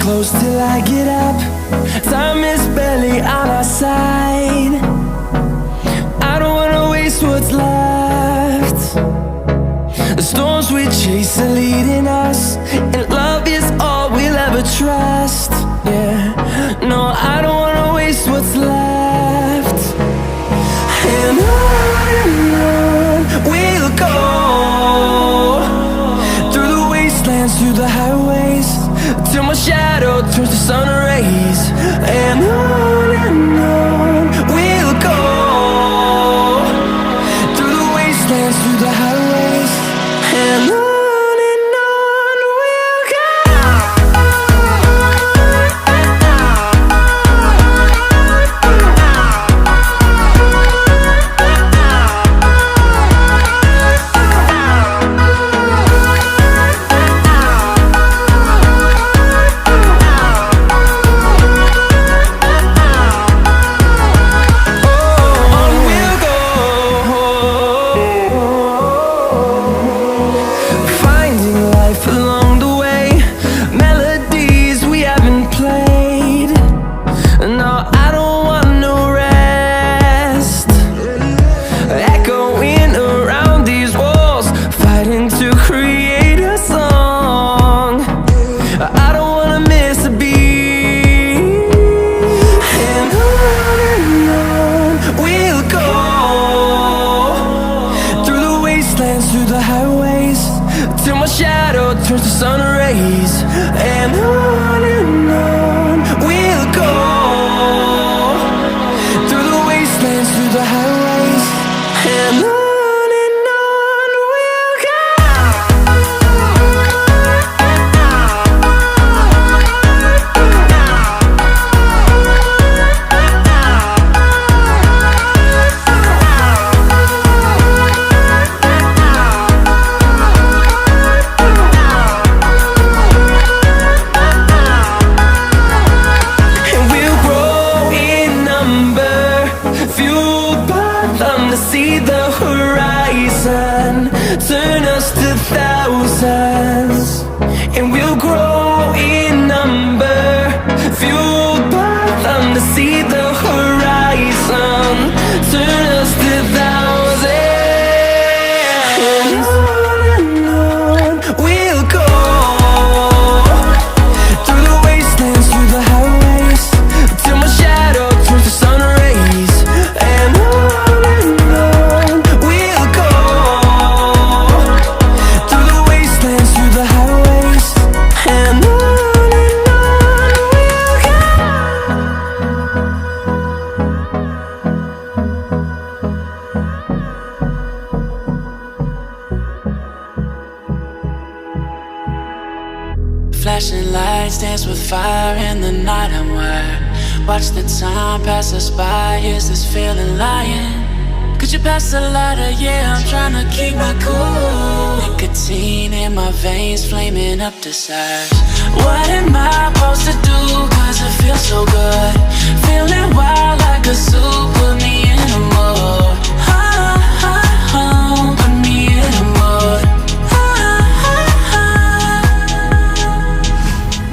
close till I get up. Time is barely on our side. I don't wanna waste what's left. The storms we chase are leading us, and love is all we'll ever trust. Yeah, no, I don't wanna waste what's left. And on we'll go, through the wastelands, through the highways, till my shadow turns to sun rays. And on we'll go, through the wastelands, through the highways, and on we'll go. Through the highways, till my shadow turns to sun rays. And on we'll go, through the wastelands, through the highways, and on we'll go. See the horizon, turn us to thousands, and we'll grow in number, fueled by them. To see the horizon, turn us to thousands, and on we'll go, through the wastelands, through the highways, till my shadow turns to sun rays. And flashing lights dance with fire in the night. I'm wired. Watch the time pass us by. Is this feeling lying? Could you pass the lighter? Yeah, I'm trying to keep my cool. Nicotine in my veins, flaming up desires. What am I supposed to do? Cause it feels so good. Feeling wild like a zoo. Put me in a mood. Put me in a mood.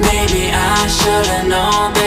Maybe I should've known.